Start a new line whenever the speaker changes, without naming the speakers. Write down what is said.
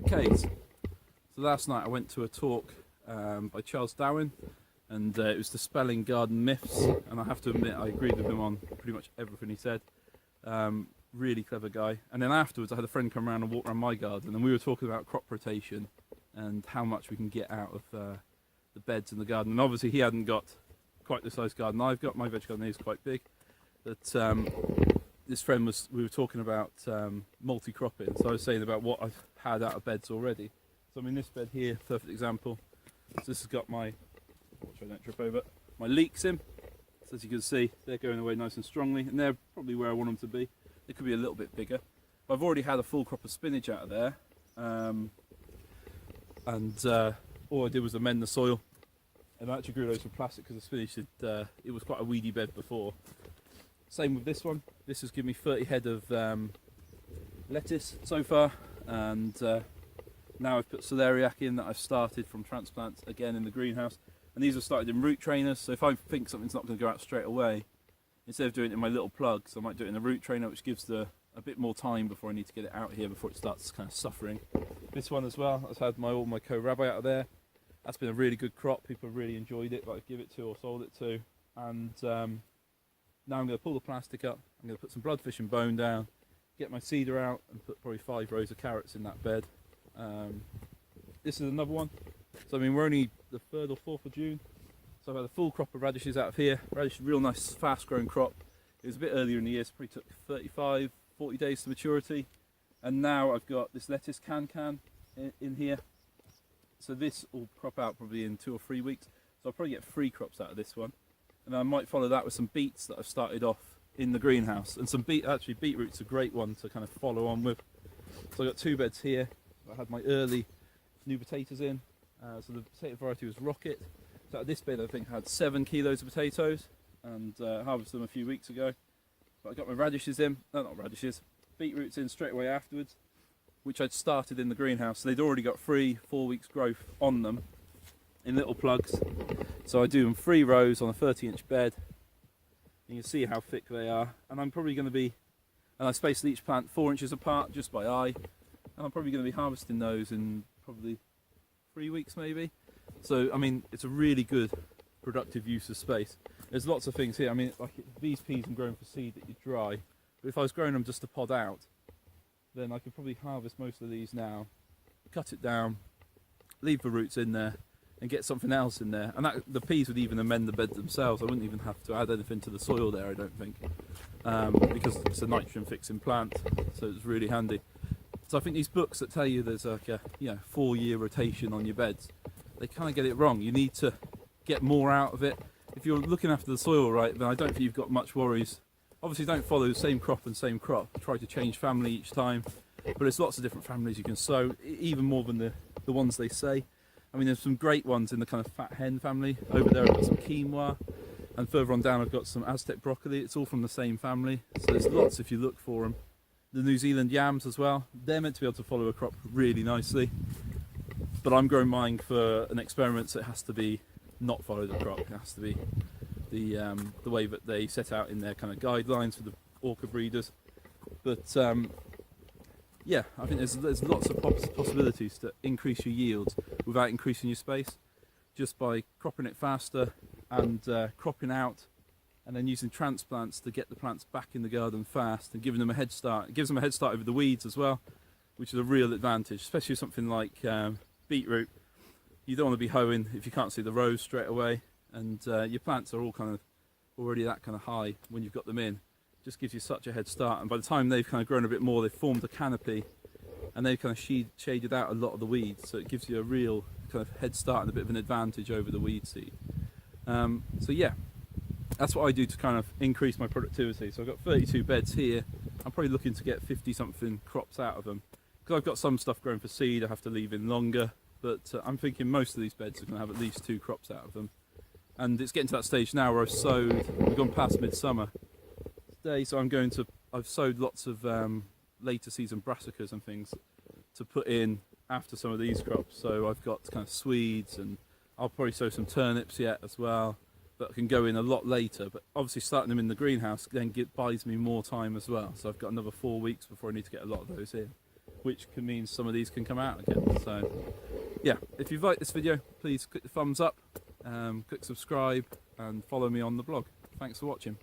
Okay, so last night I went to a talk by Charles Darwin, and it was Dispelling Garden Myths, and I have to admit I agreed with him on pretty much everything he said. Really clever guy. And then afterwards I had a friend come around and walk around my garden, and we were talking about crop rotation and how much we can get out of the beds in the garden. And obviously he hadn't got quite the size garden I've got. My veg garden is quite big, but this friend we were talking about multi-cropping, so I was saying about what I've had out of beds already. So I mean, this bed here, perfect example. So this has got my, watch I don't trip over, my leeks in. So as you can see, they're going away nice and strongly, and they're probably where I want them to be. They could be a little bit bigger. But I've already had a full crop of spinach out of there, all I did was amend the soil, and I actually grew loads of plastic because the spinach it was quite a weedy bed before. Same with this one. This has given me 30 head of lettuce so far, and now I've put celeriac in that I've started from transplants again in the greenhouse, and these are started in root trainers. So if I think something's not going to go out straight away, instead of doing it in my little plugs, I might do it in a root trainer, which gives a bit more time before I need to get it out here before it starts kind of suffering. This one as well, I've had all my kohlrabi out of there. That's been a really good crop. People have really enjoyed it, that I give it to or sold it to. And now I'm going to pull the plastic up. I'm going to put some bloodfish and bone down, get my seeder out, and put probably 5 rows of carrots in that bed. This is another one. So I mean, we're only the 3rd or 4th of June. So I've had a full crop of radishes out of here. Radish, real nice, fast-growing crop. It was a bit earlier in the year, so it probably took 35, 40 days to maturity. And now I've got this lettuce can in here. So this will crop out probably in 2 or 3 weeks. So I'll probably get 3 crops out of this one. And I might follow that with some beets that I've started off in the greenhouse. And some beetroot's a great one to kind of follow on with. So I've got 2 beds here. I had my early new potatoes in. So the potato variety was Rocket. So out of this bed I think I had 7 kilos of potatoes, and harvested them a few weeks ago. But I got my radishes in, no, not radishes, beetroots in straight away afterwards, which I'd started in the greenhouse. So they'd already got 3-4 weeks growth on them in little plugs. So I do them 3 rows on a 30-inch bed. You can see how thick they are, and I'm probably going to be, and I spaced each plant 4 inches apart just by eye, and I'm probably going to be harvesting those in probably 3 weeks maybe. So I mean, it's a really good productive use of space. There's lots of things here. I mean, like these peas I'm growing for seed that you dry, but if I was growing them just to pod out, then I could probably harvest most of these now, cut it down, leave the roots in there, and get something else in there. And the peas would even amend the bed themselves. I wouldn't even have to add anything to the soil there, I don't think, because it's a nitrogen fixing plant, so it's really handy. So I think these books that tell you there's like a 4-year rotation on your beds, they kind of get it wrong. You need to get more out of it. If you're looking after the soil right, then I don't think you've got much worries. Obviously don't follow the same crop and same crop. Try to change family each time, but there's lots of different families you can sow, even more than the ones they say. I mean, there's some great ones in the kind of fat hen family. Over there I've got some quinoa, and further on down I've got some Aztec broccoli. It's all from the same family, so there's lots if you look for them. The New Zealand yams as well, they're meant to be able to follow a crop really nicely, but I'm growing mine for an experiment, so it has to be not follow the crop. It has to be the way that they set out in their kind of guidelines for the orca breeders. But yeah, I think there's lots of possibilities to increase your yields without increasing your space, just by cropping it faster and cropping out, and then using transplants to get the plants back in the garden fast and giving them a head start. It gives them a head start over the weeds as well, which is a real advantage, especially something like beetroot. You don't want to be hoeing if you can't see the rows straight away, and your plants are all kind of already that kind of high when you've got them in. It just gives you such a head start, and by the time they've kind of grown a bit more, they've formed a canopy and they've kind of shaded out a lot of the weeds, so it gives you a real kind of head start and a bit of an advantage over the weed seed. So yeah, that's what I do to kind of increase my productivity. So I've got 32 beds here. I'm probably looking to get 50 something crops out of them, because I've got some stuff growing for seed I have to leave in longer, but I'm thinking most of these beds are going to have at least 2 crops out of them. And it's getting to that stage now where I've sowed, we've gone past midsummer today, so I've sowed lots of later season brassicas and things to put in after some of these crops. So I've got kind of Swedes, and I'll probably sow some turnips yet as well, that can go in a lot later. But obviously starting them in the greenhouse then buys me more time as well. So I've got another 4 weeks before I need to get a lot of those in. which can mean some of these can come out again. So yeah, if you've liked this video, please click the thumbs up, click subscribe and follow me on the blog. Thanks for watching.